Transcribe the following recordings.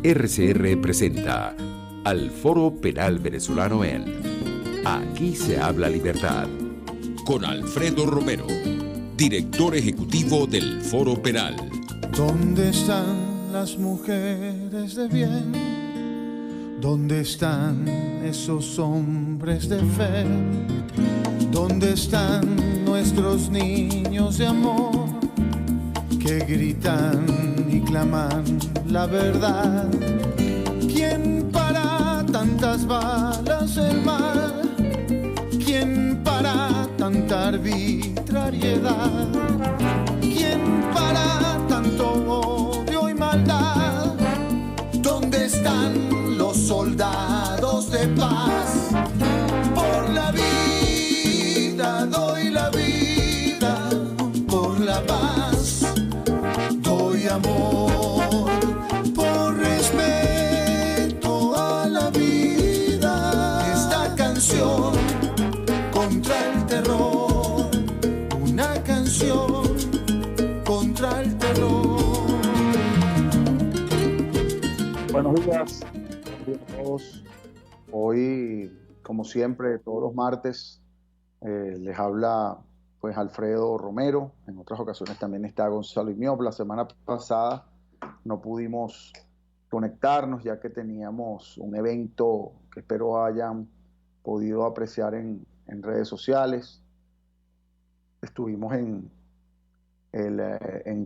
RCR presenta al Foro Penal Venezolano en Aquí se habla libertad, con Alfredo Romero, director ejecutivo del Foro Penal. ¿Dónde están las mujeres de bien? ¿Dónde están esos hombres de fe? ¿Dónde están nuestros niños de amor que gritan y claman la verdad? ¿Quién para tantas balas el mal? ¿Quién para tanta arbitrariedad? ¿Quién para tanto odio y maldad? ¿Dónde están los soldados de paz? Por la vida doy la vida, por la paz doy amor, por respeto a la vida. Esta canción contra el terror, una canción contra el terror. Buenos días a todos. Hoy, como siempre, todos los martes, les habla pues Alfredo Romero. En otras ocasiones también está Gonzalo Imiop. La semana pasada no pudimos conectarnos ya que teníamos un evento que espero hayan podido apreciar en redes sociales. Estuvimos en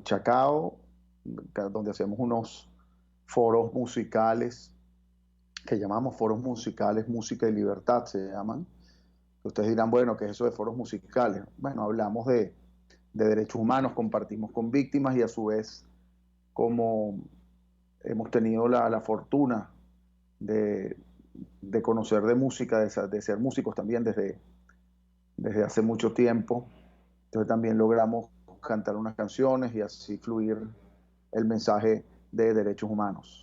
Chacao, donde hacemos unos foros musicales que llamamos foros musicales, música y libertad se llaman. Ustedes dirán, bueno, ¿qué es eso de foros musicales? Bueno, hablamos de derechos humanos, compartimos con víctimas y a su vez, como hemos tenido la fortuna de conocer de música, de ser músicos también desde hace mucho tiempo, entonces también logramos cantar unas canciones y así fluir el mensaje de derechos humanos.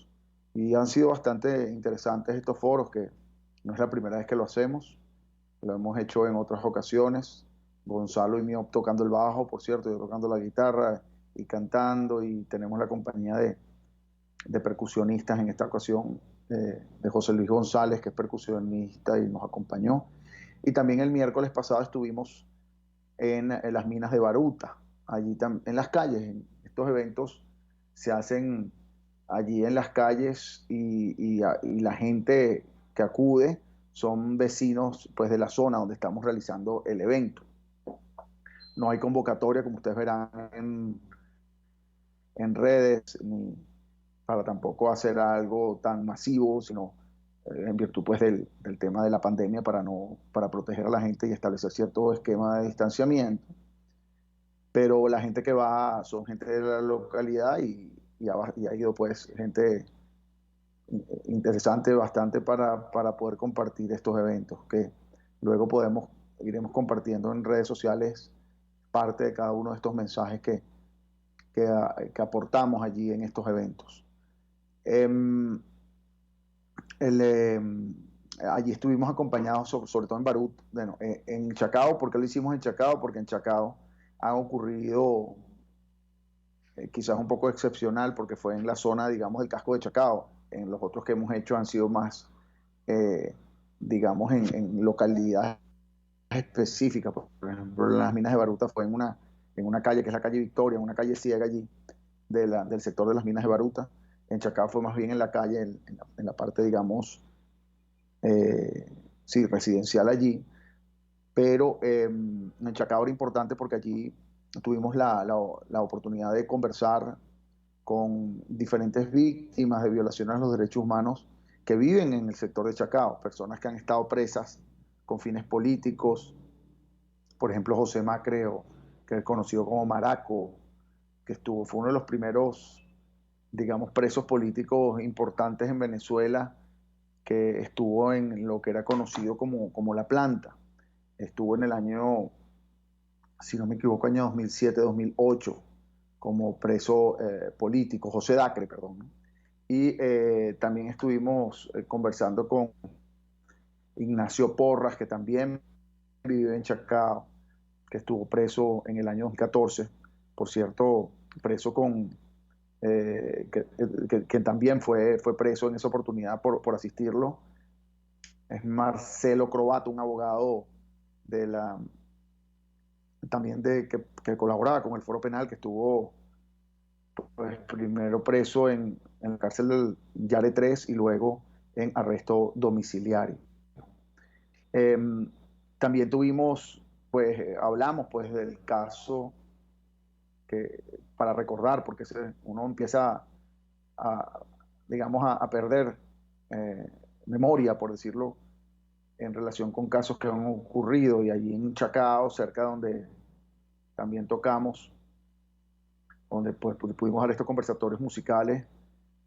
Y han sido bastante interesantes estos foros, que no es la primera vez que lo hacemos, lo hemos hecho en otras ocasiones. Gonzalo y mío tocando el bajo, por cierto, yo tocando la guitarra y cantando, y tenemos la compañía de percusionistas en esta ocasión, de José Luis González, que es percusionista y nos acompañó. Y también el miércoles pasado estuvimos en las minas de Baruta, allí en las calles. En estos eventos se hacen allí en las calles y la gente que acude son vecinos pues, de la zona donde estamos realizando el evento. No hay convocatoria, como ustedes verán en redes, ni para tampoco hacer algo tan masivo, sino en virtud pues, del tema de la pandemia para proteger a la gente y establecer cierto esquema de distanciamiento. Pero la gente que va son gente de la localidad y ha ido pues gente interesante bastante para poder compartir estos eventos, que luego iremos compartiendo en redes sociales parte de cada uno de estos mensajes que aportamos allí en estos eventos. Allí estuvimos acompañados, sobre todo en Barut, bueno, en Chacao. ¿Por qué lo hicimos en Chacao? Porque en Chacao han ocurrido quizás un poco excepcional, porque fue en la zona, digamos, del casco de Chacao. En los otros que hemos hecho han sido más, digamos, en localidades específicas. Por ejemplo, en las minas de Baruta fue en una calle, que es la calle Victoria, en una calle ciega allí, del sector de las minas de Baruta. En Chacao fue más bien en la calle, en la parte, digamos, sí, residencial allí. Pero en Chacao era importante porque allí tuvimos la oportunidad de conversar con diferentes víctimas de violaciones a los derechos humanos que viven en el sector de Chacao, personas que han estado presas con fines políticos. Por ejemplo, José Macreo, que es conocido como Maraco, que fue uno de los primeros, digamos, presos políticos importantes en Venezuela, que estuvo en lo que era conocido como La Planta. Estuvo en el año, si no me equivoco, año 2007-2008, como preso político, José Dacre, perdón. Y también estuvimos conversando con Ignacio Porras, que también vive en Chacao, que estuvo preso en el año 2014 por cierto, preso con, que también fue preso en esa oportunidad por asistirlo, es Marcelo Croato, un abogado de la, también que colaboraba con el Foro Penal, que estuvo pues, primero preso en la cárcel del Yare 3 y luego en arresto domiciliario. Eh, También tuvimos, pues hablamos pues del caso que, para recordar, porque uno empieza a, digamos, a perder eh, memoria, por decirlo, en relación con casos que han ocurrido, y allí en Chacao, cerca donde también tocamos, donde pues, pudimos dar estos conversatorios musicales,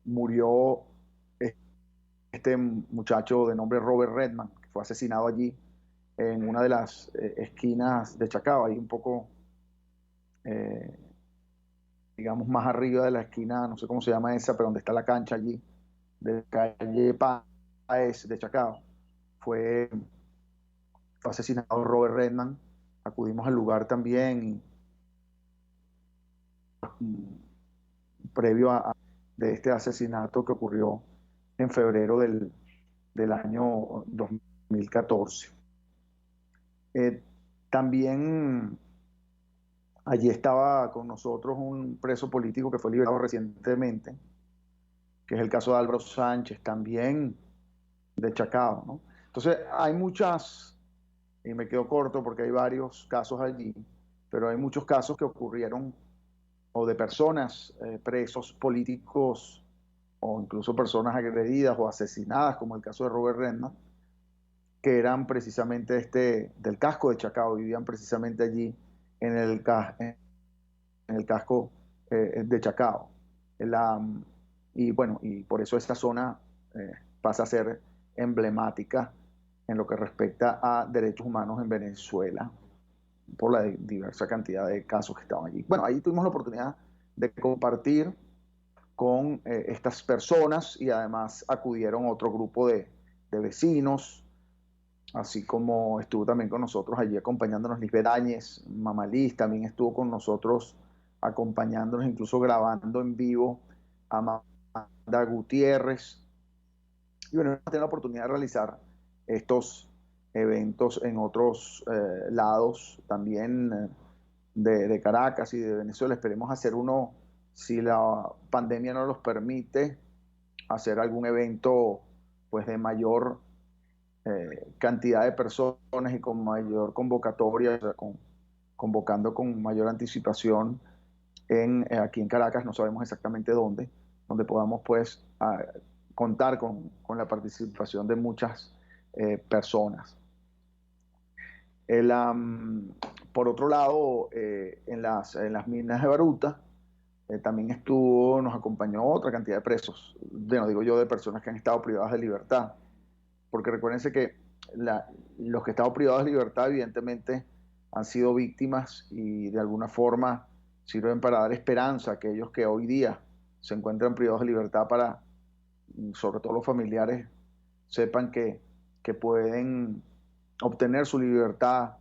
murió este muchacho de nombre Robert Redman, que fue asesinado allí en una de las esquinas de Chacao, ahí un poco, eh, digamos, más arriba de la esquina, no sé cómo se llama esa, pero donde está la cancha allí, de calle Páez de Chacao. Fue asesinado Robert Redman. Acudimos al lugar también, previo de este asesinato que ocurrió en febrero del año 2014. También allí estaba con nosotros un preso político que fue liberado recientemente, que es el caso de Álvaro Sánchez, también de Chacao, ¿no? Entonces hay muchas, y me quedo corto porque hay varios casos allí, pero hay muchos casos que ocurrieron, o de personas, presos políticos, o incluso personas agredidas o asesinadas, como el caso de Robert Redman, que eran precisamente del casco de Chacao, vivían precisamente allí en el casco de Chacao. La, y bueno, y por eso esta zona pasa a ser emblemática en lo que respecta a derechos humanos en Venezuela, por la diversa cantidad de casos que estaban allí. Bueno, ahí tuvimos la oportunidad de compartir con estas personas, y además acudieron otro grupo de vecinos, así como estuvo también con nosotros allí acompañándonos Lisbeth Áñez, Mamá Liz, también estuvo con nosotros acompañándonos, incluso grabando en vivo, a Amanda Gutiérrez. Y bueno, tener la oportunidad de realizar estos eventos en otros lados también de Caracas y de Venezuela. Esperemos hacer uno, si la pandemia no los permite, hacer algún evento pues de mayor cantidad de personas y con mayor convocatoria, o sea, convocando con mayor anticipación aquí en Caracas, no sabemos exactamente dónde, donde podamos pues contar con la participación de muchas personas. Por otro lado, en las minas de Baruta, también nos acompañó otra cantidad de presos, bueno, digo yo, de personas que han estado privadas de libertad, porque recuérdense que los que han estado privados de libertad evidentemente han sido víctimas, y de alguna forma sirven para dar esperanza a aquellos que hoy día se encuentran privados de libertad, para, sobre todo los familiares, sepan que pueden obtener su libertad,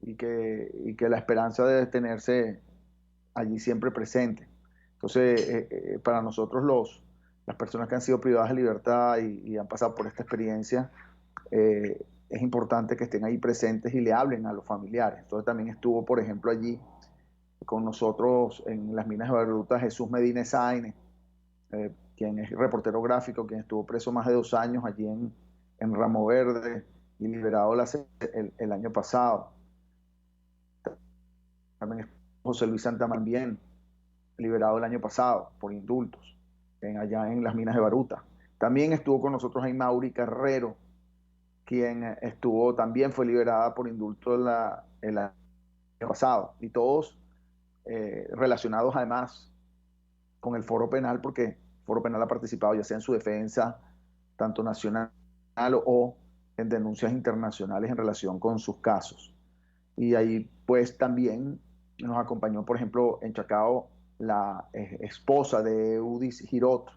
y que la esperanza debe tenerse allí siempre presente. Entonces, para nosotros las personas que han sido privadas de libertad y han pasado por esta experiencia, es importante que estén ahí presentes y le hablen a los familiares. Entonces también estuvo, por ejemplo, allí con nosotros en las minas de Baruta Jesús Medina Sáenz, quien es reportero gráfico, quien estuvo preso más de 2 años allí en Ramo Verde y liberado el año pasado. También José Luis Santamambien, liberado el año pasado por indultos, allá en las minas de Baruta. También estuvo con nosotros ahí Mauri Carrero, quien también fue liberada por indulto el año pasado, y todos relacionados además con el Foro Penal, porque el Foro Penal ha participado ya sea en su defensa, tanto nacional o en denuncias internacionales en relación con sus casos. Y ahí pues también nos acompañó, por ejemplo, en Chacao, la esposa de Eudis Girot,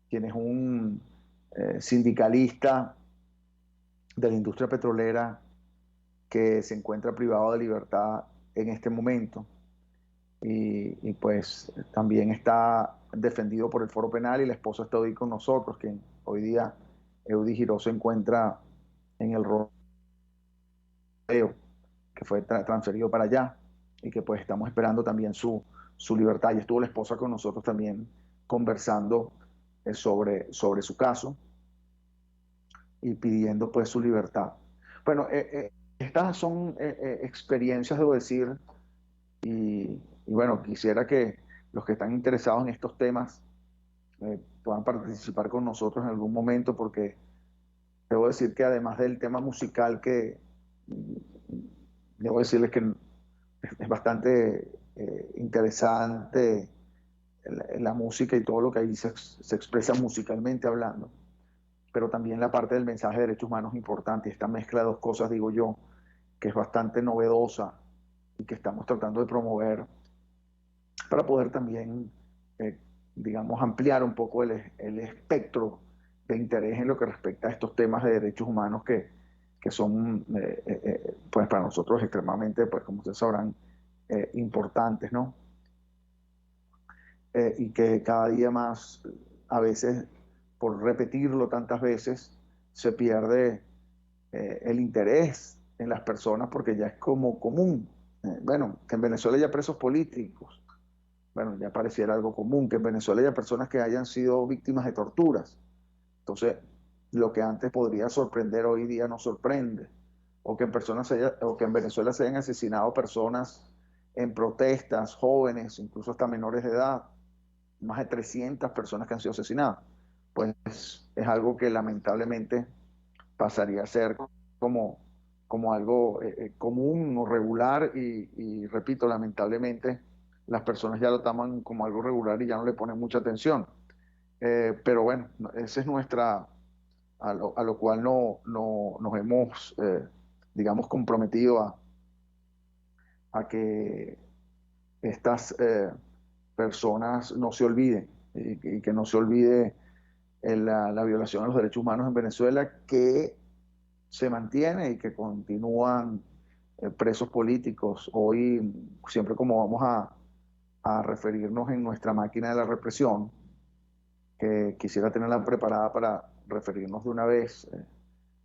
quien es un sindicalista de la industria petrolera que se encuentra privado de libertad en este momento. y pues también está defendido por el Foro Penal y la esposa está hoy con nosotros, que hoy día Eudy Giró se encuentra en el rodeo, que fue transferido para allá y que pues estamos esperando también su libertad. Y estuvo la esposa con nosotros también conversando sobre su caso y pidiendo pues su libertad. Bueno, estas son experiencias, debo decir, y bueno, quisiera que los que están interesados en estos temas puedan participar con nosotros en algún momento, porque debo decir que además del tema musical, que debo decirles que es bastante interesante la música y todo lo que ahí se expresa musicalmente hablando, pero también la parte del mensaje de derechos humanos es importante. Esta mezcla de dos cosas, digo yo, que es bastante novedosa y que estamos tratando de promover para poder también, digamos, ampliar un poco el espectro de interés en lo que respecta a estos temas de derechos humanos que son, pues para nosotros extremadamente, pues como ustedes sabrán, importantes, ¿no? Y que cada día más, a veces, por repetirlo tantas veces, se pierde el interés en las personas porque ya es como común. Bueno, que en Venezuela haya presos políticos, bueno, ya pareciera algo común, que en Venezuela haya personas que hayan sido víctimas de torturas. Entonces, lo que antes podría sorprender hoy día no sorprende. O que o que en Venezuela se hayan asesinado personas en protestas, jóvenes, incluso hasta menores de edad, más de 300 personas que han sido asesinadas. Pues es algo que lamentablemente pasaría a ser como algo común o regular y repito, lamentablemente las personas ya lo toman como algo regular y ya no le ponen mucha atención. Pero bueno, esa es nuestra, a lo cual nos hemos, digamos, comprometido a que estas personas no se olviden y que no se olvide la violación a los derechos humanos en Venezuela, que se mantiene y que continúan presos políticos. Hoy, siempre como vamos a referirnos en nuestra máquina de la represión, que quisiera tenerla preparada para referirnos de una vez,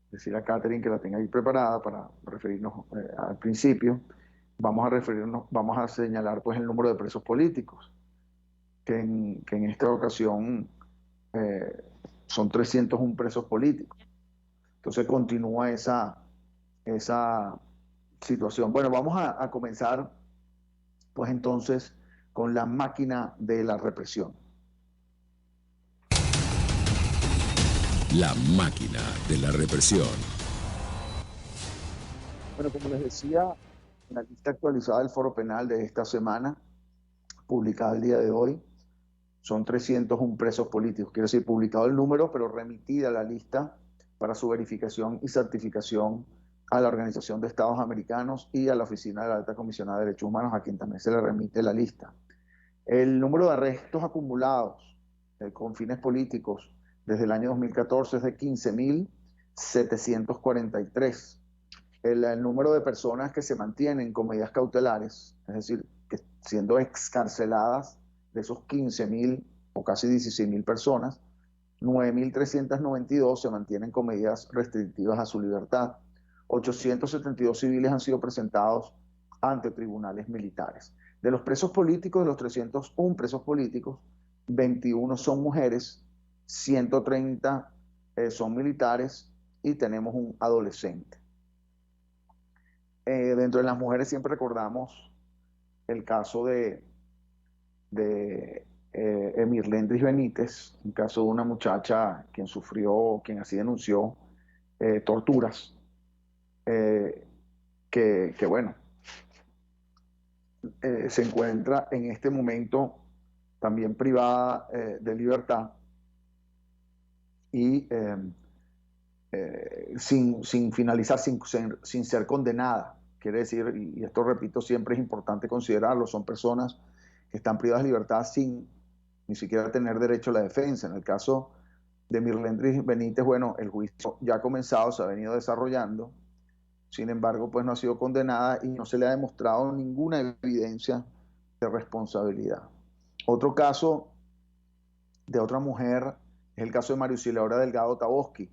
decir a Catherine que la tenga ahí preparada para referirnos al principio. Vamos a señalar pues el número de presos políticos, que en esta ocasión son 301 presos políticos. Entonces continúa esa situación. Bueno, vamos a comenzar pues entonces con la máquina de la represión. La máquina de la represión. Bueno, como les decía, la lista actualizada del Foro Penal de esta semana, publicada el día de hoy, son 301 presos políticos. Quiero decir, publicado el número, pero remitida la lista para su verificación y certificación a la Organización de Estados Americanos y a la Oficina de la Alta Comisionada de Derechos Humanos, a quien también se le remite la lista. El número de arrestos acumulados con fines políticos desde el año 2014 es de 15.743. El número de personas que se mantienen con medidas cautelares, es decir, que siendo excarceladas, de esos 15.000 o casi 16.000 personas, 9.392 se mantienen con medidas restrictivas a su libertad. 872 civiles han sido presentados ante tribunales militares. De los presos políticos, de los 301 presos políticos, 21 son mujeres, 130 son militares y tenemos un adolescente. Dentro de las mujeres siempre recordamos el caso de Emirlendris Benítez, un caso de una muchacha quien así denunció torturas, que bueno, se encuentra en este momento también privada de libertad y sin finalizar, sin ser condenada. Quiere decir, y esto repito, siempre es importante considerarlo, son personas que están privadas de libertad sin ni siquiera tener derecho a la defensa. En el caso de Emirlendris Benítez, bueno, el juicio ya ha comenzado, se ha venido desarrollando, sin embargo, pues no ha sido condenada y no se le ha demostrado ninguna evidencia de responsabilidad. Otro caso de otra mujer es el caso de María Auxiliadora Delgado Taboski.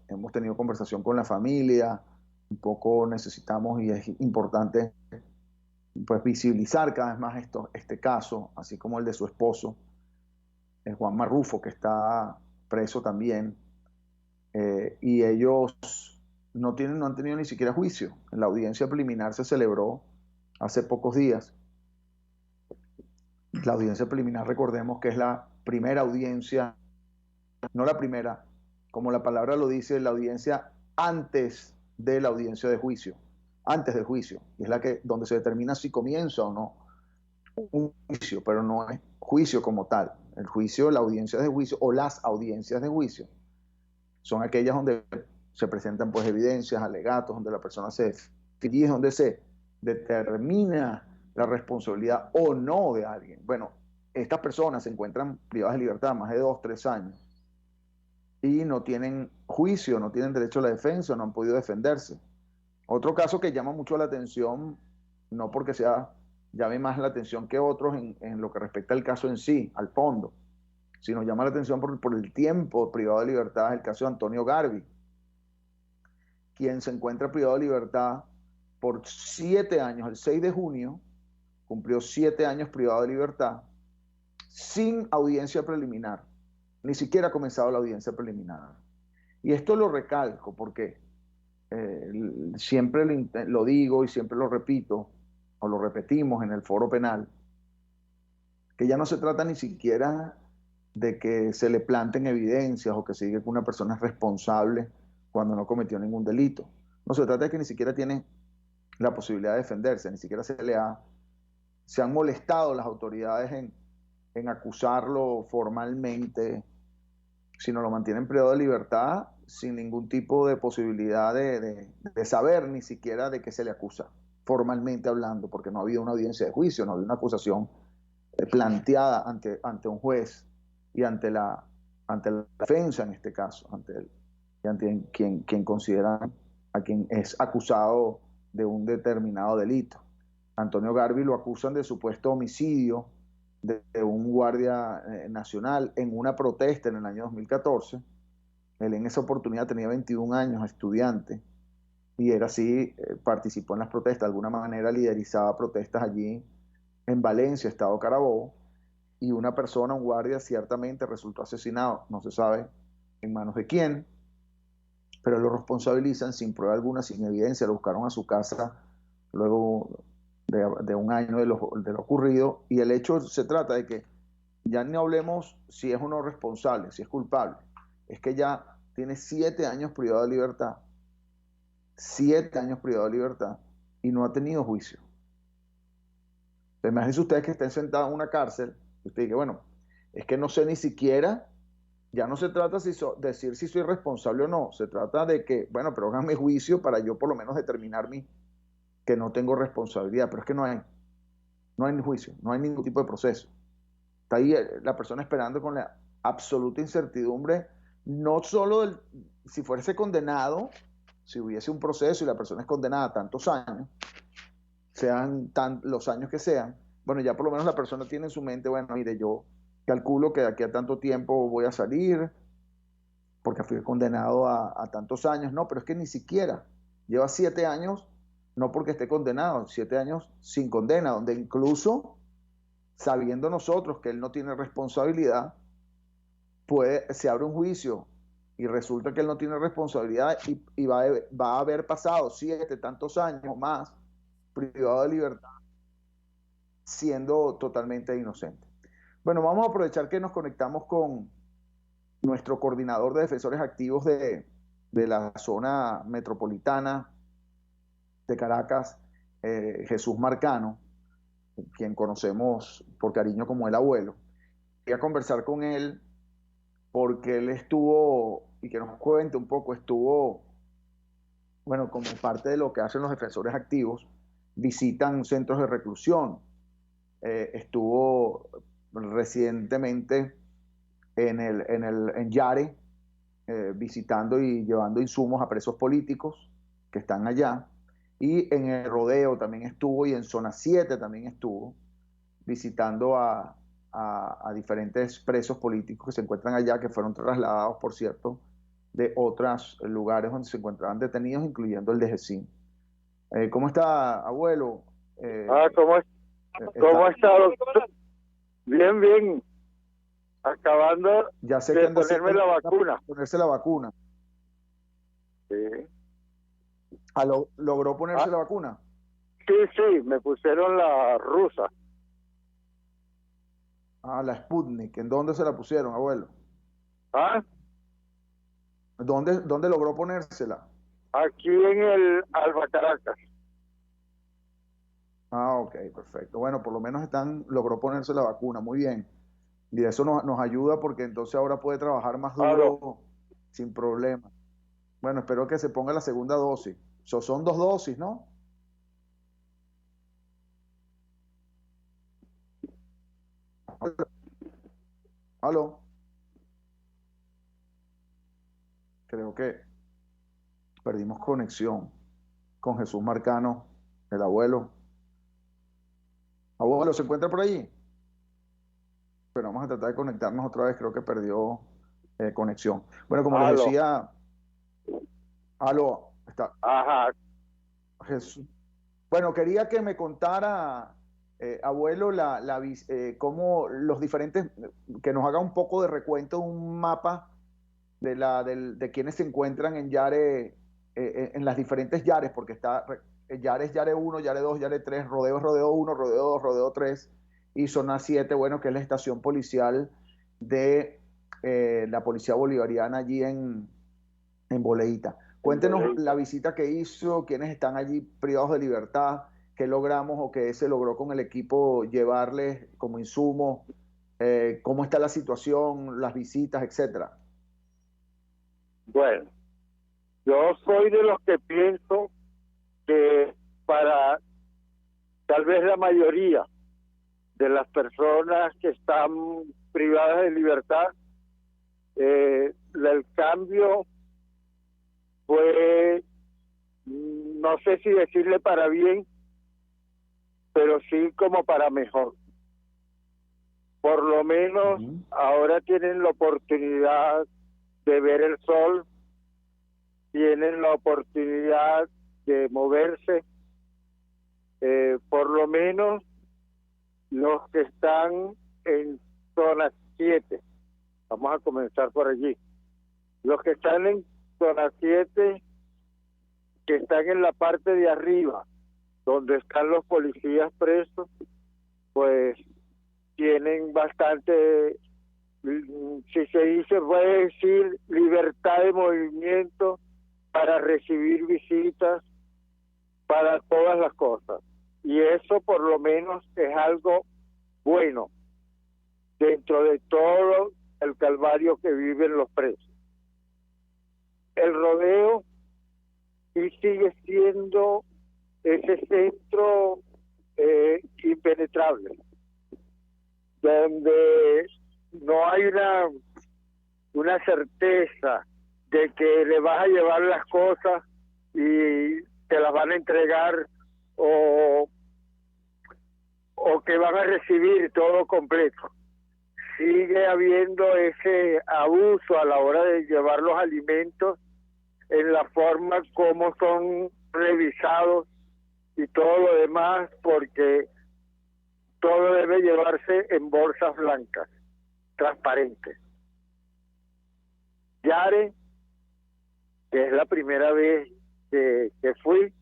Hemos tenido conversación con la familia, un poco necesitamos y es importante pues visibilizar cada vez más este caso, así como el de su esposo, Juan Marrufo, que está preso también, y ellos no han tenido ni siquiera juicio. La audiencia preliminar se celebró hace pocos días. La audiencia preliminar, recordemos que es la primera audiencia, no la primera, como la palabra lo dice, la audiencia antes de la audiencia de juicio, antes del juicio, y es la que donde se determina si comienza o no un juicio, pero no es juicio como tal. El juicio, la audiencia de juicio o las audiencias de juicio son aquellas donde se presentan pues evidencias, alegatos, donde la persona se defiende, donde se determina la responsabilidad o no de alguien. Bueno, estas personas se encuentran privadas de libertad más de 2, 3 años y no tienen juicio, no tienen derecho a la defensa, no han podido defenderse. Otro caso que llama mucho la atención, no porque llame más la atención que otros en lo que respecta al caso en sí, al fondo, sino llama la atención por el tiempo privado de libertad, es el caso de Antonio Garvi, quien se encuentra privado de libertad por 7 años. El 6 de junio cumplió 7 años privado de libertad sin audiencia preliminar. Ni siquiera ha comenzado la audiencia preliminar. Y esto lo recalco porque siempre lo digo y siempre lo repito, o lo repetimos en el foro penal, que ya no se trata ni siquiera de que se le planten evidencias o que se diga que una persona es responsable cuando no cometió ningún delito. No se trata de que ni siquiera tiene la posibilidad de defenderse, ni siquiera se han molestado las autoridades en acusarlo formalmente, sino lo mantienen privado de libertad sin ningún tipo de posibilidad de saber ni siquiera de qué se le acusa, formalmente hablando, porque no ha habido una audiencia de juicio, no ha habido una acusación planteada ante un juez y ante la defensa en este caso, ante quien considera a quien es acusado de un determinado delito. Antonio Garvi lo acusan de supuesto homicidio de un guardia nacional en una protesta en el año 2014. Él en esa oportunidad tenía 21 años, estudiante, y era así, participó en las protestas, de alguna manera liderizaba protestas allí en Valencia, estado Carabobo, y una persona, un guardia, ciertamente resultó asesinado, no se sabe en manos de quién, pero lo responsabilizan sin prueba alguna, sin evidencia, lo buscaron a su casa luego de un año de lo ocurrido, y el hecho se trata de que ya no hablemos si es o no responsable, si es culpable, es que ya tiene 7 años privado de libertad, 7 años privado de libertad, y no ha tenido juicio. Imagínense ustedes que estén sentados en una cárcel, y usted dice, bueno, es que no sé ni siquiera, ya no se trata de decir si soy responsable o no, se trata de que, bueno, pero háganme juicio para yo por lo menos determinar que no tengo responsabilidad, pero es que no hay juicio, no hay ningún tipo de proceso. Está ahí la persona esperando con la absoluta incertidumbre, no solo si fuese condenado, si hubiese un proceso y la persona es condenada a tantos años, sean los años que sean, bueno, ya por lo menos la persona tiene en su mente, bueno, mire, yo calculo que de aquí a tanto tiempo voy a salir, porque fui condenado a tantos años. No, pero es que ni siquiera lleva 7 años, no porque esté condenado, 7 años sin condena, donde incluso sabiendo nosotros que él no tiene responsabilidad, se abre un juicio y resulta que él no tiene responsabilidad y va a haber pasado 7 tantos años más privado de libertad siendo totalmente inocente. Bueno, vamos a aprovechar que nos conectamos con nuestro coordinador de defensores activos de la zona metropolitana de Caracas, Jesús Marcano, quien conocemos por cariño como el abuelo. Quería conversar con él porque él estuvo, y que nos cuente un poco, bueno, como parte de lo que hacen los defensores activos, visitan centros de reclusión. Estuvo recientemente en Yare, visitando y llevando insumos a presos políticos que están allá, Y en el rodeo también estuvo y en zona 7 también estuvo visitando a diferentes presos políticos que se encuentran allá, que fueron trasladados, por cierto, de otros lugares donde se encontraban detenidos, incluyendo el de Jecín. ¿Cómo está, abuelo? ¿Cómo Está, está, doctor? Bien, bien. Acabando ya sé que de anda ponerme la vacuna. ponerse la vacuna. Sí. ¿Logró ponerse la vacuna? Sí, me pusieron la rusa. La Sputnik. ¿En dónde se la pusieron, abuelo? ¿Ah? ¿Dónde logró ponérsela? Aquí en el Alba Caracas. Ok, perfecto. Bueno, por lo menos logró ponerse la vacuna, muy bien. Y eso nos ayuda porque entonces ahora puede trabajar más Aló. duro sin problema. Bueno, espero que se ponga la segunda dosis. Son 2 dosis, ¿no? ¿Aló? Creo que perdimos conexión con Jesús Marcano, el abuelo. Abuelo, ¿se encuentra por allí? Pero vamos a tratar de conectarnos otra vez. Creo que perdió conexión. Bueno, como les Aló. decía, aló, está Ajá. Jesús. Bueno, quería que me contara, abuelo, cómo los diferentes, que nos haga un poco de recuento, un mapa de quienes se encuentran en Yare, en las diferentes Yares, porque está Yare es Yare 1, Yare 2, Yare 3, Rodeo es Rodeo 1, Rodeo 2, Rodeo 3, y Zona 7, bueno, que es la estación policial de la Policía Bolivariana allí en Boleíta. Cuéntenos la visita que hizo, quiénes están allí privados de libertad, qué logramos o qué se logró con el equipo llevarles como insumo, cómo está la situación, las visitas, etcétera. Bueno, yo soy de los que pienso que para tal vez la mayoría de las personas que están privadas de libertad, el cambio fue, no sé si decirle para bien, pero sí como para mejor. Por lo menos ahora tienen la oportunidad de ver el sol, tienen la oportunidad de moverse, por lo menos los que están en zona 7. Vamos a comenzar por allí. Los que están en zona 7, que están en la parte de arriba, donde están los policías presos, pues tienen bastante, si se dice, puede decir, libertad de movimiento para recibir visitas, para todas las cosas. Y eso por lo menos es algo bueno dentro de todo el calvario que viven los presos. El rodeo y sigue siendo ese centro impenetrable, donde no hay una certeza de que le vas a llevar las cosas y te las van a entregar o que van a recibir todo completo. Sigue habiendo ese abuso a la hora de llevar los alimentos, en la forma como son revisados y todo lo demás, porque todo debe llevarse en bolsas blancas, transparentes. Yare, que es la primera vez que fui,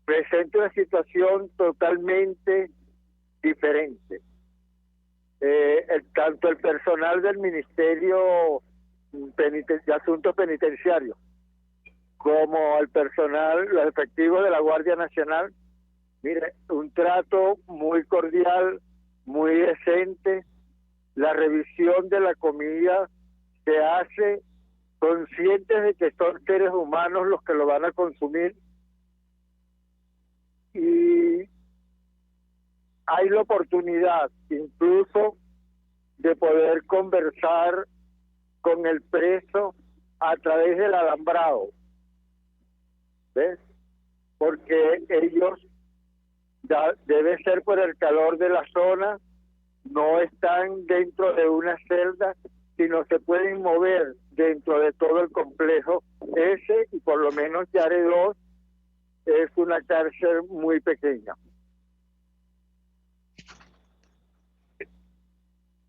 presenta una situación totalmente diferente. Tanto el personal del Ministerio de Asuntos Penitenciarios como el personal, los efectivos de la Guardia Nacional, mire, un trato muy cordial, muy decente. La revisión de la comida se hace conscientes de que son seres humanos los que lo van a consumir, y hay la oportunidad incluso de poder conversar con el preso a través del alambrado. ¿ves? Porque ellos, debe ser por el calor de la zona, no están dentro de una celda, sino se pueden mover dentro de todo el complejo ese, y por lo menos Yare 2 es una cárcel muy pequeña.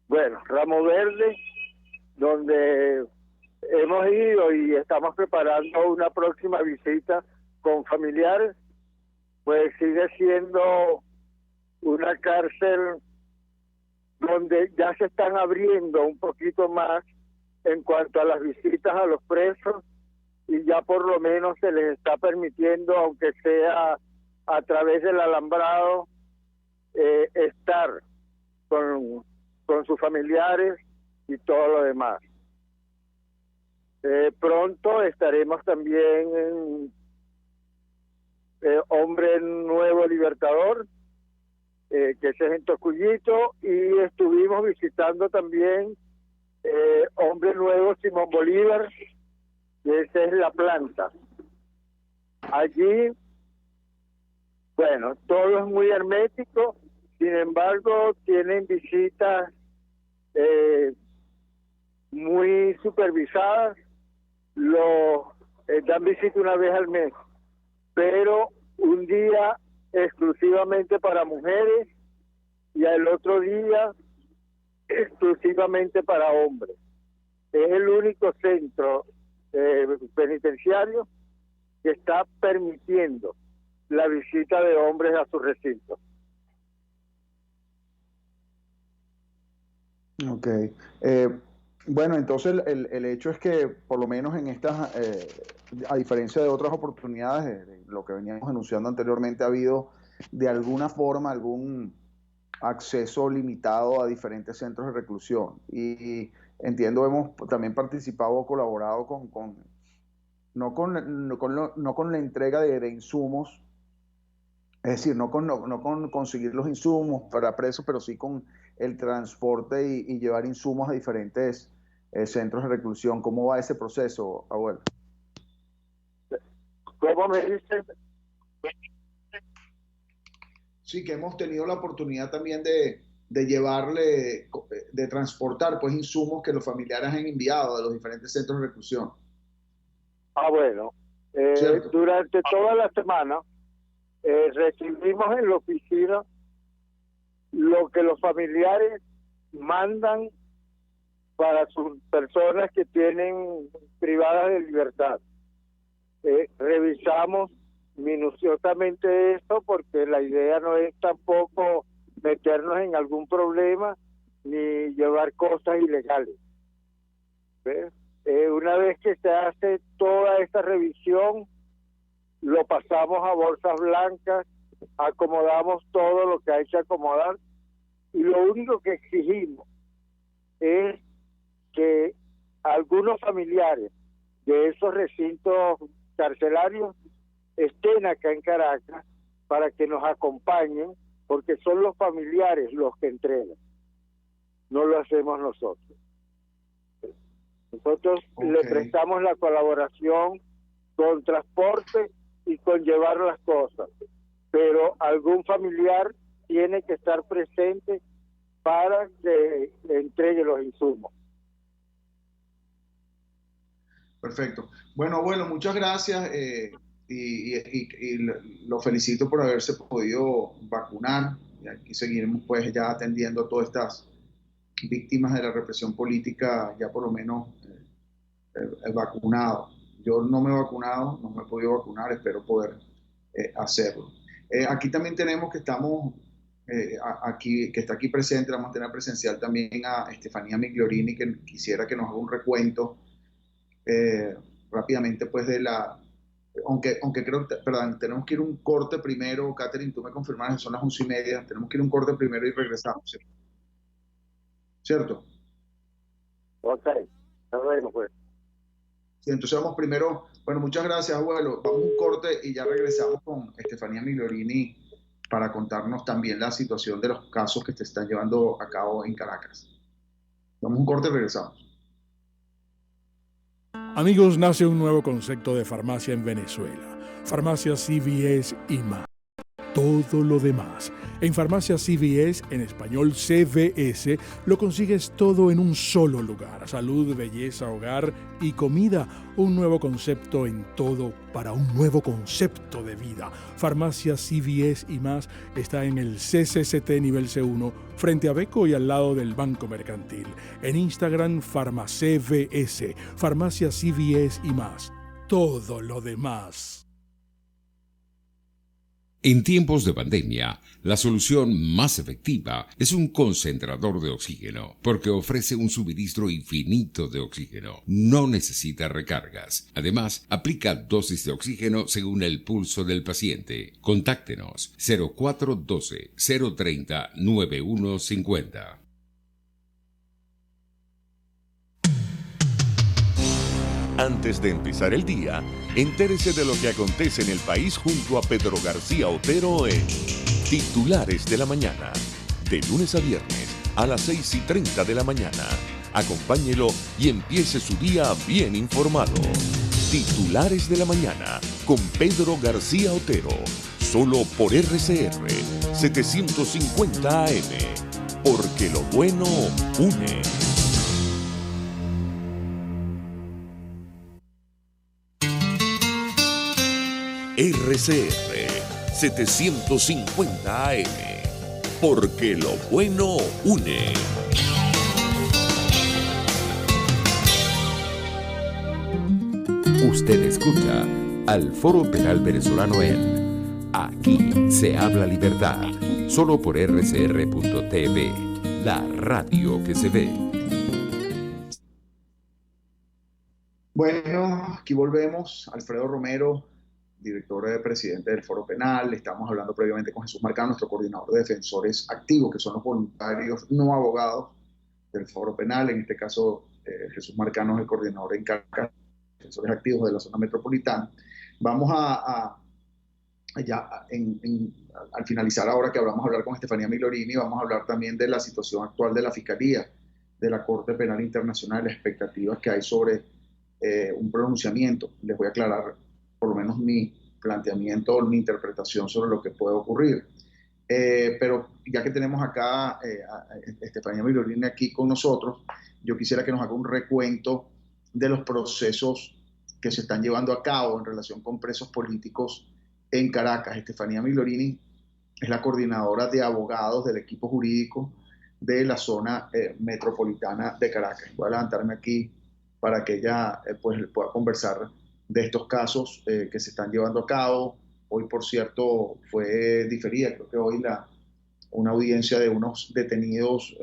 Bueno, Ramo Verde, donde hemos ido y estamos preparando una próxima visita con familiares, pues sigue siendo una cárcel donde ya se están abriendo un poquito más en cuanto a las visitas a los presos, y ya por lo menos se les está permitiendo, aunque sea a través del alambrado, estar con sus familiares y todo lo demás. Pronto estaremos también en Hombre Nuevo Libertador, que ese es en Tocuyito, y estuvimos visitando también Hombre Nuevo Simón Bolívar, que esa es la planta. Allí, bueno, todo es muy hermético, sin embargo, tienen visitas muy supervisadas, dan visita una vez al mes, pero un día exclusivamente para mujeres y el otro día exclusivamente para hombres. Es el único centro penitenciario que está permitiendo la visita de hombres a su recinto. Ok. Bueno, entonces el hecho es que por lo menos en estas, a diferencia de otras oportunidades, de lo que veníamos anunciando anteriormente, ha habido de alguna forma algún acceso limitado a diferentes centros de reclusión. Y entiendo, hemos también participado o colaborado no con la entrega de insumos, es decir, no con conseguir los insumos para presos, pero sí con el transporte y llevar insumos a diferentes centros de reclusión. ¿Cómo va ese proceso, abuelo? ¿Cómo me dices? Sí, que hemos tenido la oportunidad también de llevarle, de transportar pues insumos que los familiares han enviado de los diferentes centros de reclusión. Bueno, durante toda la semana recibimos en la oficina lo que los familiares mandan para sus personas que tienen privadas de libertad. Revisamos minuciosamente esto, porque la idea no es tampoco meternos en algún problema ni llevar cosas ilegales. ¿Ves? Una vez que se hace toda esta revisión, lo pasamos a bolsas blancas, acomodamos todo lo que hay que acomodar, y lo único que exigimos es que algunos familiares de esos recintos carcelarios estén acá en Caracas para que nos acompañen, porque son los familiares los que entregan, no lo hacemos nosotros. Nosotros le prestamos la colaboración con transporte y con llevar las cosas, pero algún familiar tiene que estar presente para que entregue los insumos. Perfecto. Bueno, abuelo, muchas gracias y lo felicito por haberse podido vacunar. Y aquí seguiremos pues ya atendiendo a todas estas víctimas de la represión política, ya por lo menos vacunado. Yo no me he vacunado, no me he podido vacunar, espero poder hacerlo. Aquí también tenemos que estamos, que está aquí presente, vamos a tener presencial también a Estefanía Migliorini, que quisiera que nos haga un recuento rápidamente pues de aunque creo, perdón, tenemos que ir un corte primero. Catherine, tú me confirmas que son las 11:30, tenemos que ir un corte primero y regresamos, ¿cierto? Ok, está bueno pues. Sí, entonces vamos primero, bueno, muchas gracias, abuelo, vamos a un corte y ya regresamos con Estefanía Migliorini para contarnos también la situación de los casos que se están llevando a cabo en Caracas. Vamos a un corte y regresamos. Amigos, nace un nuevo concepto de farmacia en Venezuela. Farmacia CVS y más. Todo lo demás. En Farmacia CVS, en español CVS, lo consigues todo en un solo lugar. Salud, belleza, hogar y comida. Un nuevo concepto en todo para un nuevo concepto de vida. Farmacia CVS y más está en el CCCT nivel C1, frente a Beco y al lado del Banco Mercantil. En Instagram, FarmaCVS. Farmacia CVS y más. Todo lo demás. En tiempos de pandemia, la solución más efectiva es un concentrador de oxígeno, porque ofrece un suministro infinito de oxígeno. No necesita recargas. Además, aplica dosis de oxígeno según el pulso del paciente. Contáctenos 0412-030-9150. Antes de empezar el día, entérese de lo que acontece en el país junto a Pedro García Otero en Titulares de la Mañana. De lunes a viernes a las 6:30 de la mañana. Acompáñelo y empiece su día bien informado. Titulares de la Mañana con Pedro García Otero. Solo por RCR 750 AM. Porque lo bueno une. RCR 750 AM, porque lo bueno une. Usted escucha al Foro Penal Venezolano en Aquí se habla libertad, solo por rcr.tv, la radio que se ve. Bueno, aquí volvemos. Alfredo Romero, director presidente del Foro Penal. Estamos hablando previamente con Jesús Marcano, nuestro coordinador de defensores activos, que son los voluntarios no abogados del Foro Penal. En este caso, Jesús Marcano es el coordinador en Caracas, defensores activos de la zona metropolitana. Vamos al finalizar ahora que vamos a hablar con Estefanía Migliorini, vamos a hablar también de la situación actual de la Fiscalía de la Corte Penal Internacional, las expectativas que hay sobre un pronunciamiento. Les voy a aclarar por lo menos mi planteamiento o mi interpretación sobre lo que puede ocurrir. Pero ya que tenemos acá a Estefanía Migliorini aquí con nosotros, yo quisiera que nos haga un recuento de los procesos que se están llevando a cabo en relación con presos políticos en Caracas. Estefanía Migliorini es la coordinadora de abogados del equipo jurídico de la zona metropolitana de Caracas. Voy a levantarme aquí para que ella pues pueda conversar de estos casos que se están llevando a cabo. Hoy, por cierto, fue diferida, creo que hoy una audiencia de unos detenidos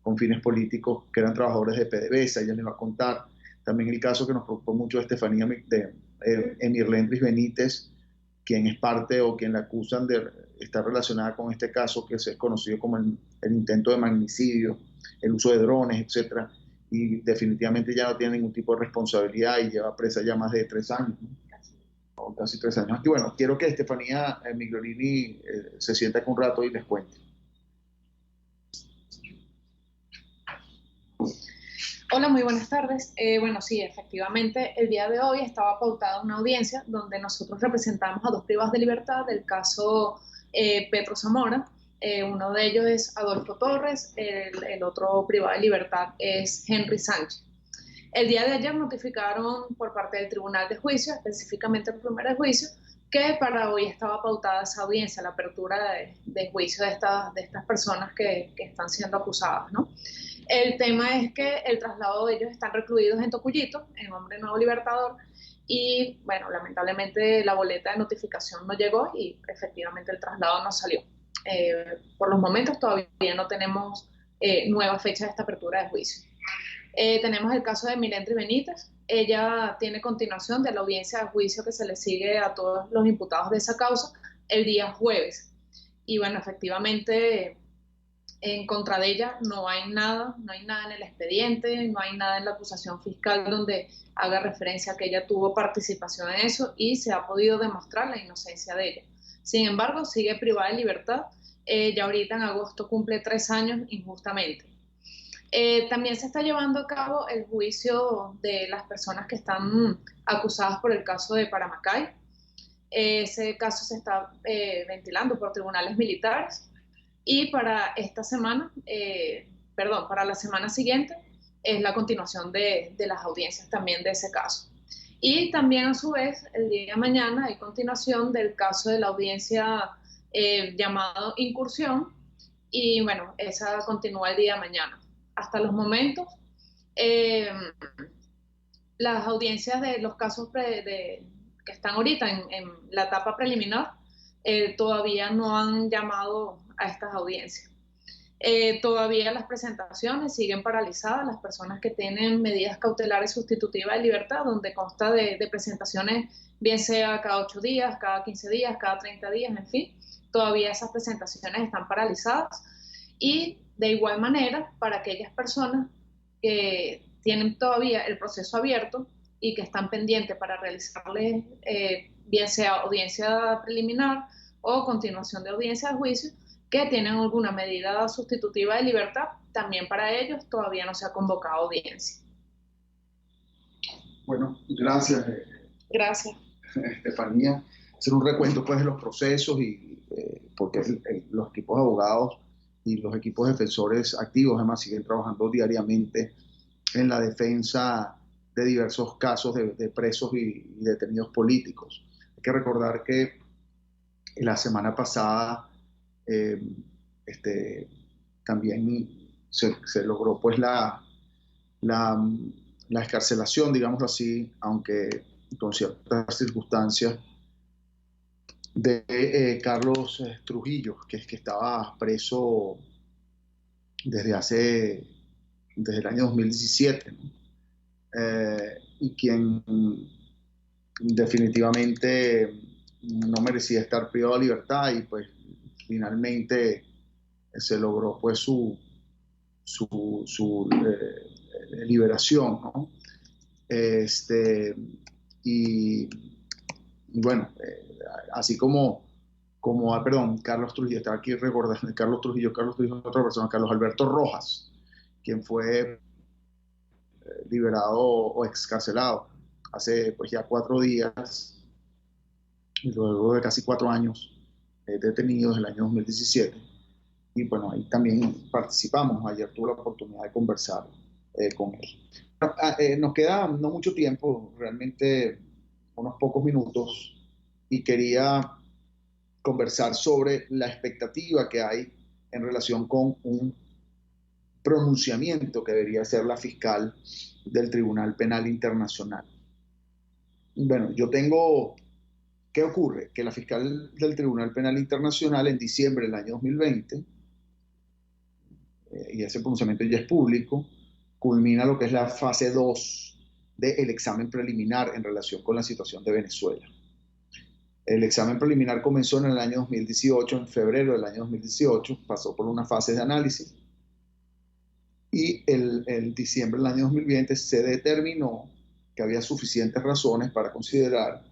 con fines políticos que eran trabajadores de PDVSA. Ella les va a contar también el caso que nos preocupó mucho Estefanía, de Emirlendris Benítez, quien es parte o quien la acusan de estar relacionada con este caso que se es conocido como el intento de magnicidio, el uso de drones, etcétera. Y definitivamente ya no tiene ningún tipo de responsabilidad y lleva presa ya más de 3 años, ¿no? O casi 3 años. Y bueno, quiero que Estefanía Migliorini se sienta aquí un rato y les cuente. Hola, muy buenas tardes. Bueno, sí, efectivamente, el día de hoy estaba pautada una audiencia donde nosotros representamos a 2 privados de libertad del caso Petro Zamora. Uno de ellos es Adolfo Torres, el otro privado de libertad es Henry Sánchez. El día de ayer notificaron por parte del Tribunal de Juicio, específicamente el primer juicio, que para hoy estaba pautada esa audiencia, la apertura de juicio de estas personas que están siendo acusadas, ¿no? El tema es que el traslado de ellos están recluidos en Tocuyito, en Hombre Nuevo Libertador, y bueno, lamentablemente la boleta de notificación no llegó y efectivamente el traslado no salió. Por los momentos todavía no tenemos nueva fecha de esta apertura de juicio. Tenemos el caso de Emirlendris Benítez. Ella tiene continuación de la audiencia de juicio que se le sigue a todos los imputados de esa causa el día jueves. Y bueno, efectivamente, en contra de ella no hay nada en el expediente, no hay nada en la acusación fiscal donde haga referencia a que ella tuvo participación en eso y se ha podido demostrar la inocencia de ella. Sin embargo, sigue privada de libertad. Ya ahorita en agosto cumple 3 años injustamente. También se está llevando a cabo el juicio de las personas que están acusadas por el caso de Paramacay. Ese caso se está ventilando por tribunales militares y para esta semana, para la semana siguiente, es la continuación de las audiencias también de ese caso. Y también a su vez, el día de mañana hay continuación del caso de la audiencia llamado incursión y bueno, esa continúa el día de mañana. Hasta los momentos, las audiencias de los casos que están ahorita en la etapa preliminar todavía no han llamado a estas audiencias. Todavía las presentaciones siguen paralizadas, las personas que tienen medidas cautelares sustitutivas de libertad, donde consta de presentaciones, bien sea cada 8 días, cada 15 días, cada 30 días, en fin, todavía esas presentaciones están paralizadas. Y de igual manera, para aquellas personas que tienen todavía el proceso abierto y que están pendientes para realizarles, bien sea audiencia preliminar o continuación de audiencia de juicio, que tienen alguna medida sustitutiva de libertad, también para ellos todavía no se ha convocado audiencia. Bueno, gracias. Gracias. Estefanía, hacer un recuento pues de los procesos y porque los equipos de abogados y los equipos defensores activos además siguen trabajando diariamente en la defensa de diversos casos de presos y detenidos políticos. Hay que recordar que la semana pasada también se logró pues la excarcelación, digámoslo así, aunque con ciertas circunstancias, de Carlos Trujillo, que estaba preso desde el año 2017, ¿no? Y quien definitivamente no merecía estar privado de libertad y pues finalmente se logró pues su liberación, ¿no? Y bueno, así como Carlos Trujillo, estaba aquí recordando, Carlos Trujillo es otra persona, Carlos Alberto Rojas, quien fue liberado o excarcelado hace pues ya 4 días, y luego de casi 4 años detenidos en el año 2017. Y bueno, ahí también participamos. Ayer tuve la oportunidad de conversar con él. Nos queda no mucho tiempo, realmente unos pocos minutos, y quería conversar sobre la expectativa que hay en relación con un pronunciamiento que debería hacer la fiscal del Tribunal Penal Internacional. Bueno, ¿qué ocurre? Que la fiscal del Tribunal Penal Internacional en diciembre del año 2020, y ese pronunciamiento ya es público, culmina lo que es la fase 2 del examen preliminar en relación con la situación de Venezuela. El examen preliminar comenzó en el año 2018, en febrero del año 2018, pasó por una fase de análisis y en diciembre del año 2020 se determinó que había suficientes razones para considerar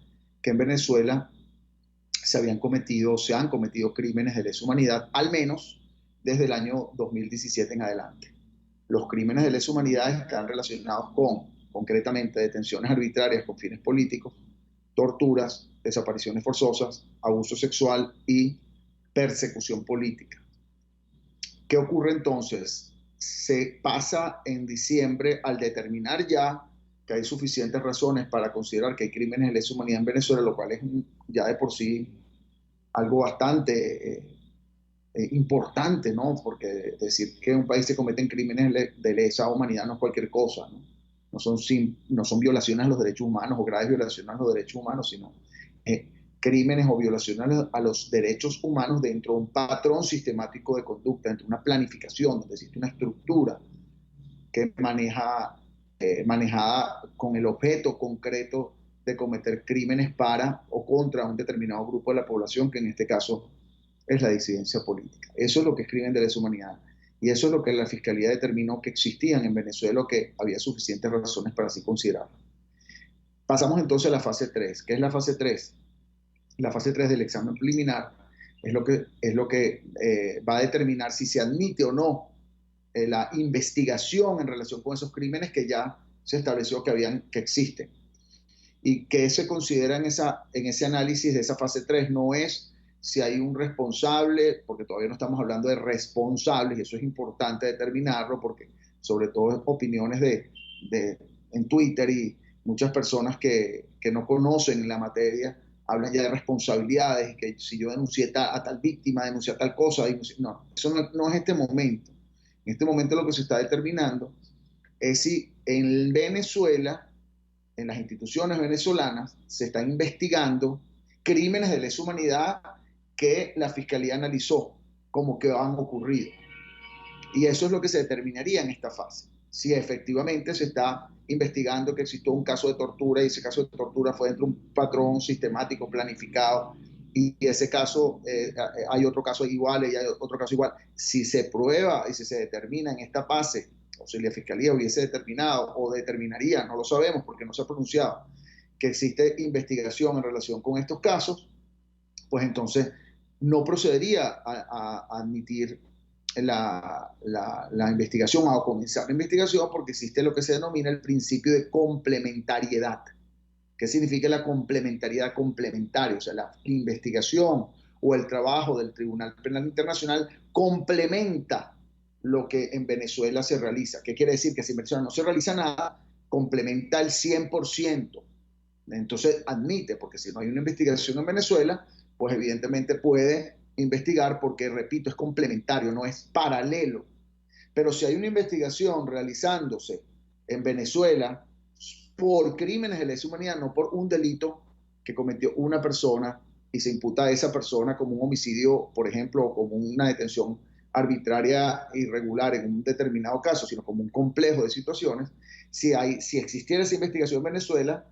que en Venezuela se han cometido crímenes de lesa humanidad, al menos desde el año 2017 en adelante. Los crímenes de lesa humanidad están relacionados con, concretamente, detenciones arbitrarias con fines políticos, torturas, desapariciones forzosas, abuso sexual y persecución política. ¿Qué ocurre entonces? Se pasa en diciembre al determinar ya que hay suficientes razones para considerar que hay crímenes de lesa humanidad en Venezuela, lo cual es ya de por sí algo bastante importante, ¿no? Porque decir que en un país se cometen crímenes de lesa humanidad no es cualquier cosa, ¿no? No son violaciones a los derechos humanos o graves violaciones a los derechos humanos, sino crímenes o violaciones a los derechos humanos dentro de un patrón sistemático de conducta, dentro de una planificación, donde existe una estructura que manejada con el objeto concreto de cometer crímenes para o contra un determinado grupo de la población, que en este caso es la disidencia política. Eso es lo que es crimen de lesa humanidad. Y eso es lo que la Fiscalía determinó que existían en Venezuela, que había suficientes razones para así considerarlo. Pasamos entonces a la fase 3. ¿Qué es la fase 3? La fase 3 del examen preliminar es lo que va a determinar si se admite o no la investigación en relación con esos crímenes que ya se estableció que existen. ¿Y qué se considera en ese análisis de esa fase 3? No es si hay un responsable, porque todavía no estamos hablando de responsables, y eso es importante determinarlo, porque sobre todo opiniones en Twitter y muchas personas que no conocen la materia hablan ya de responsabilidades, que si yo denuncié a tal víctima, denuncié tal cosa, no, eso no es este momento. En este momento lo que se está determinando es si en Venezuela, en las instituciones venezolanas, se están investigando crímenes de lesa humanidad que la Fiscalía analizó como que han ocurrido. Y eso es lo que se determinaría en esta fase. Si efectivamente se está investigando que existió un caso de tortura y ese caso de tortura fue dentro de un patrón sistemático, planificado, y ese caso, hay otro caso igual y hay otro caso igual. Si se prueba y si se determina en esta fase, o si la Fiscalía hubiese determinado o determinaría, no lo sabemos porque no se ha pronunciado, que existe investigación en relación con estos casos, pues entonces no procedería a admitir la investigación o a comenzar la investigación, porque existe lo que se denomina el principio de complementariedad. ¿Qué significa la complementariedad? Complementario, o sea, la investigación o el trabajo del Tribunal Penal Internacional complementa lo que en Venezuela se realiza. ¿Qué quiere decir? Que si en Venezuela no se realiza nada, complementa el 100%. Entonces admite, porque si no hay una investigación en Venezuela, pues evidentemente puede investigar porque, repito, es complementario, no es paralelo. Pero si hay una investigación realizándose en Venezuela por crímenes de lesa humanidad, no por un delito que cometió una persona y se imputa a esa persona como un homicidio, por ejemplo, o como una detención arbitraria e irregular en un determinado caso, sino como un complejo de situaciones, si existiera esa investigación en Venezuela,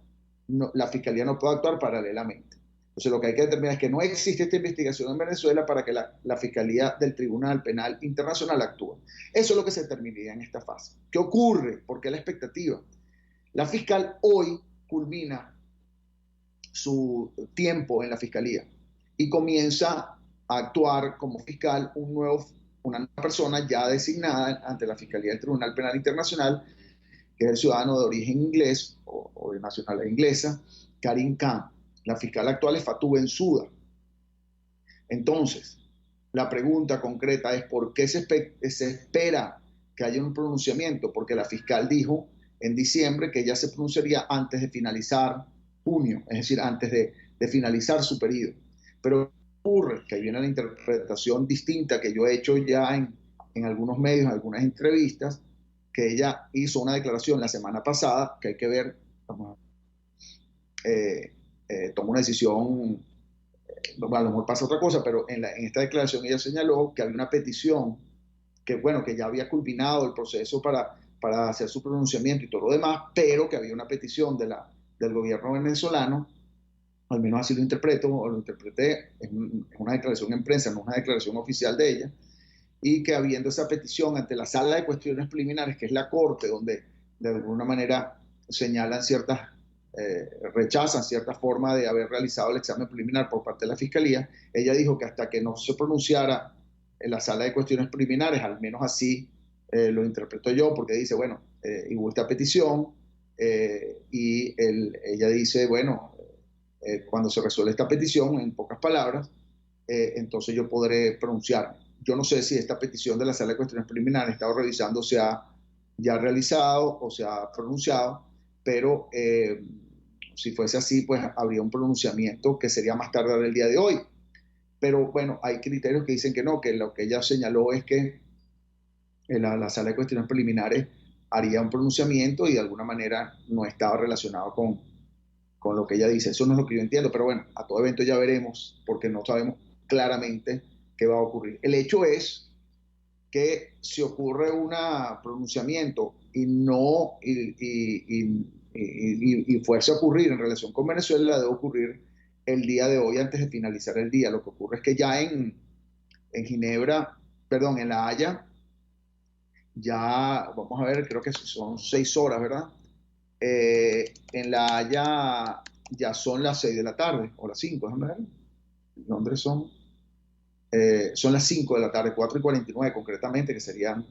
la Fiscalía no puede actuar paralelamente. Entonces lo que hay que determinar es que no existe esta investigación en Venezuela para que la Fiscalía del Tribunal Penal Internacional actúe. Eso es lo que se determinaría en esta fase. ¿Qué ocurre? ¿Por qué la expectativa? La fiscal hoy culmina su tiempo en la Fiscalía y comienza a actuar como fiscal una nueva persona ya designada ante la Fiscalía del Tribunal Penal Internacional, que es el ciudadano de origen inglés o de nacionalidad inglesa, Karim Khan. La fiscal actual es Fatou Bensouda. Entonces, la pregunta concreta es ¿por qué se espera que haya un pronunciamiento? Porque la fiscal dijo en diciembre que ella se pronunciaría antes de finalizar junio, es decir, antes de finalizar su periodo. Pero ocurre que ahí viene la interpretación distinta que yo he hecho ya en algunos medios, en algunas entrevistas, que ella hizo una declaración la semana pasada, que hay que ver, tomó una decisión, a lo mejor pasa otra cosa, pero en esta declaración ella señaló que había una petición que ya había culminado el proceso para hacer su pronunciamiento y todo lo demás, pero que había una petición del gobierno venezolano, al menos así lo interpreto, o lo interpreté, es una declaración en prensa, no una declaración oficial de ella, y que habiendo esa petición ante la Sala de Cuestiones Preliminares, que es la Corte, donde de alguna manera señalan rechazan cierta forma de haber realizado el examen preliminar por parte de la Fiscalía, ella dijo que hasta que no se pronunciara en la Sala de Cuestiones Preliminares, al menos así lo interpreto yo, porque dice, bueno, hubo esta petición, y ella dice, bueno, cuando se resuelve esta petición, en pocas palabras, entonces yo podré pronunciarme. Yo no sé si esta petición de la Sala de Cuestiones Preliminares, he estado revisando, se ha ya realizado o se ha pronunciado, pero si fuese así, pues habría un pronunciamiento que sería más tardar el día de hoy. Pero bueno, hay criterios que dicen que no, que lo que ella señaló es que la Sala de Cuestiones Preliminares haría un pronunciamiento y de alguna manera no estaba relacionado con lo que ella dice. Eso no es lo que yo entiendo, pero bueno, a todo evento ya veremos, porque no sabemos claramente qué va a ocurrir. El hecho es que si ocurre un pronunciamiento y fuese a ocurrir en relación con Venezuela, debe ocurrir el día de hoy antes de finalizar el día. Lo que ocurre es que ya en La Haya, ya, vamos a ver, creo que son 6 horas, ¿verdad? En La Haya ya son las 6 de la tarde, o las 5, déjame ver. ¿Dónde son? Son las 5 de la tarde, 4:49 concretamente, que serían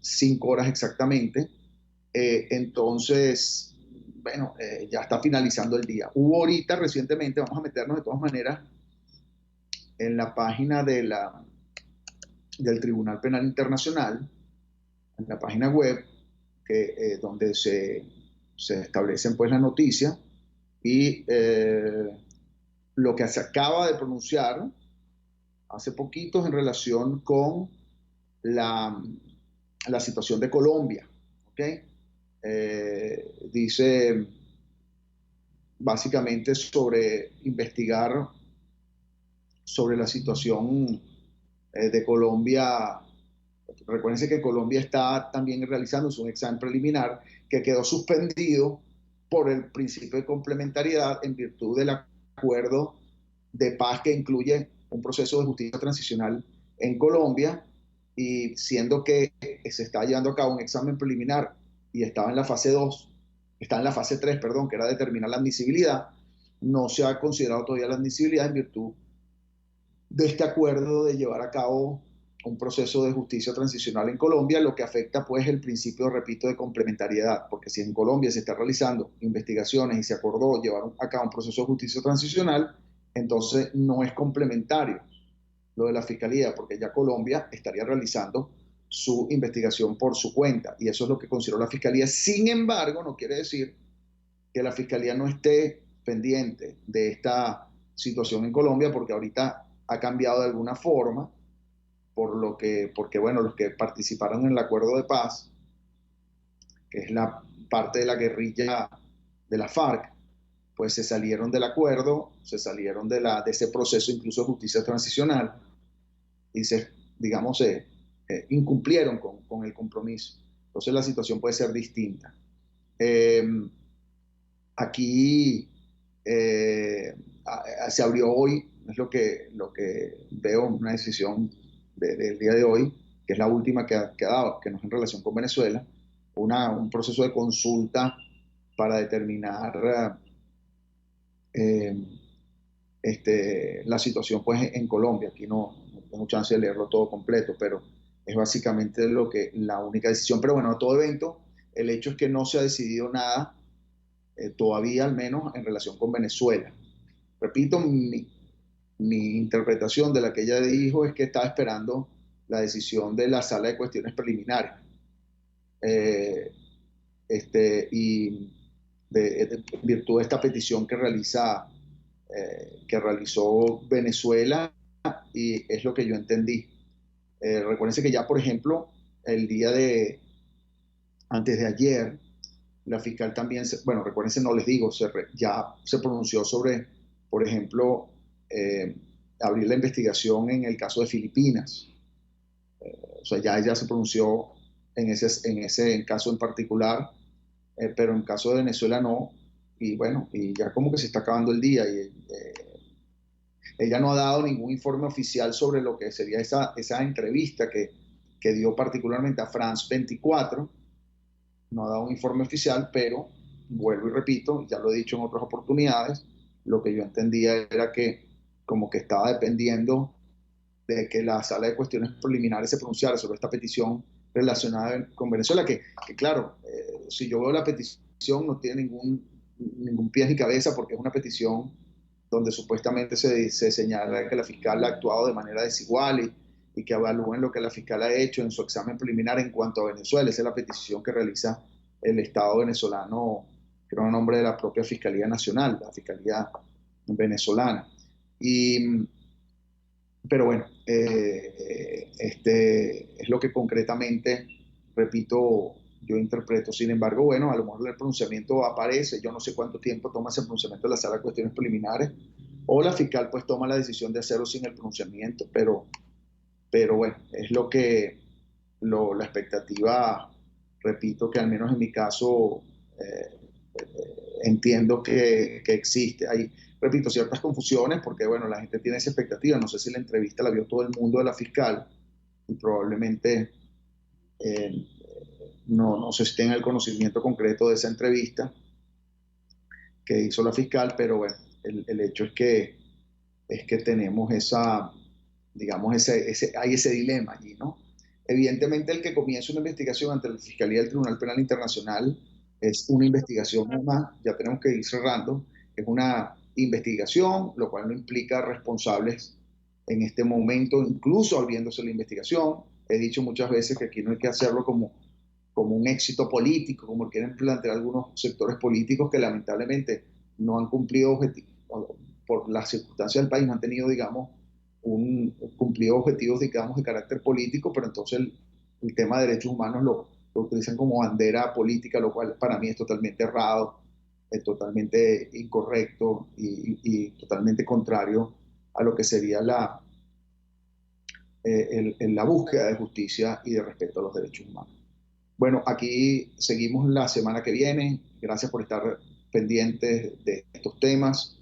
5 horas exactamente. Entonces, bueno, ya está finalizando el día. Hubo ahorita recientemente, vamos a meternos de todas maneras en la página del Tribunal Penal Internacional, en la página web, donde se establecen pues las noticias, y lo que se acaba de pronunciar hace poquito en relación con la situación de Colombia, ¿ok? Dice básicamente sobre investigar sobre la situación de Colombia. Recuérdense que Colombia está también realizando un examen preliminar que quedó suspendido por el principio de complementariedad en virtud del acuerdo de paz que incluye un proceso de justicia transicional en Colombia, y siendo que se está llevando a cabo un examen preliminar y estaba en la fase 2, está en la fase 3, perdón, que era determinar la admisibilidad, no se ha considerado todavía la admisibilidad en virtud de este acuerdo de llevar a cabo un proceso de justicia transicional en Colombia, lo que afecta pues el principio, repito, de complementariedad, porque si en Colombia se está realizando investigaciones y se acordó llevar a cabo un proceso de justicia transicional, entonces no es complementario lo de la Fiscalía, porque ya Colombia estaría realizando su investigación por su cuenta, y eso es lo que consideró la Fiscalía. Sin embargo, no quiere decir que la Fiscalía no esté pendiente de esta situación en Colombia, porque ahorita ha cambiado de alguna forma, porque bueno, los que participaron en el acuerdo de paz, que es la parte de la guerrilla de la FARC, pues se salieron del acuerdo, se salieron de ese proceso incluso de justicia transicional, y digamos, incumplieron con el compromiso. Entonces la situación puede ser distinta. Aquí se abrió hoy, es lo que veo, una decisión del día de hoy, que es la última que ha dado, que no es en relación con Venezuela, un proceso de consulta para determinar la situación pues en Colombia. Aquí no tengo chance de leerlo todo completo, pero es básicamente la única decisión. Pero bueno, a todo evento, el hecho es que no se ha decidido nada todavía, al menos en relación con Venezuela. Repito, mi interpretación de la que ella dijo es que estaba esperando la decisión de la Sala de Cuestiones Preliminares. Y en virtud de esta petición que realizó Venezuela, y es lo que yo entendí. Recuérdense que ya, por ejemplo, antes de ayer, la fiscal también, bueno, recuérdense, no les digo, ya se pronunció sobre, por ejemplo, abrir la investigación en el caso de Filipinas. O sea, ya ella se pronunció en ese caso en particular, pero en el caso de Venezuela no. Y bueno, y ya como que se está acabando el día, y ella no ha dado ningún informe oficial sobre lo que sería esa entrevista que dio particularmente a France 24. No ha dado un informe oficial, pero vuelvo y repito, ya lo he dicho en otras oportunidades, lo que yo entendía era que como que estaba dependiendo de que la Sala de Cuestiones Preliminares se pronunciara sobre esta petición relacionada con Venezuela, que claro, si yo veo la petición no tiene ningún pie ni cabeza, porque es una petición donde supuestamente se señala que la fiscal ha actuado de manera desigual, y que evalúen lo que la fiscal ha hecho en su examen preliminar en cuanto a Venezuela. Esa es la petición que realiza el Estado venezolano, creo en nombre de la propia Fiscalía Nacional, la Fiscalía venezolana. Pero bueno, es lo que concretamente, repito, yo interpreto. Sin embargo, bueno, a lo mejor el pronunciamiento aparece, yo no sé cuánto tiempo toma ese pronunciamiento de la Sala de Cuestiones Preliminares, o la fiscal pues toma la decisión de hacerlo sin el pronunciamiento, pero bueno, es la expectativa, repito, que al menos en mi caso entiendo que existe. Hay, repito, ciertas confusiones, porque bueno, la gente tiene esa expectativa. No sé si la entrevista la vio todo el mundo de la fiscal, y probablemente no sé si tenga el conocimiento concreto de esa entrevista que hizo la fiscal, pero bueno, el hecho es que tenemos digamos, hay ese dilema allí, ¿no? Evidentemente, el que comienza una investigación ante la Fiscalía del Tribunal Penal Internacional Es una investigación más, ya tenemos que ir cerrando, es una investigación, lo cual no implica responsables en este momento, incluso abriéndose la investigación. He dicho muchas veces que aquí no hay que hacerlo como un éxito político, como quieren plantear algunos sectores políticos que lamentablemente no han cumplido objetivos, por las circunstancias del país, no han tenido, digamos, cumplido objetivos, digamos, de carácter político, pero entonces el tema de derechos humanos lo utilizan como bandera política, lo cual para mí es totalmente errado, es totalmente incorrecto y totalmente contrario a lo que sería la búsqueda de justicia y de respeto a los derechos humanos. Bueno, aquí seguimos la semana que viene. Gracias por estar pendientes de estos temas.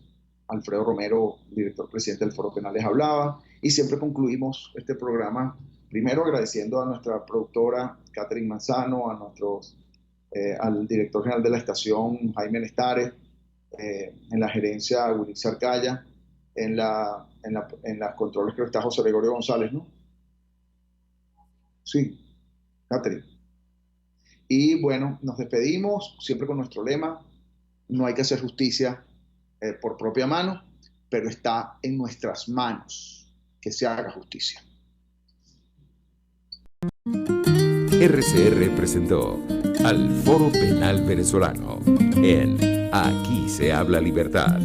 Alfredo Romero, director presidente del Foro Penal, les hablaba. Y siempre concluimos este programa, primero agradeciendo a nuestra productora Catherine Manzano, al director general de la estación, Jaime Nestares, en la gerencia, Willy Sarcaya, en las controles creo que está José Gregorio González, ¿no? Sí, Catherine. Y bueno, nos despedimos siempre con nuestro lema: no hay que hacer justicia por propia mano, pero está en nuestras manos que se haga justicia. RCR presentó al Foro Penal Venezolano en Aquí se habla libertad.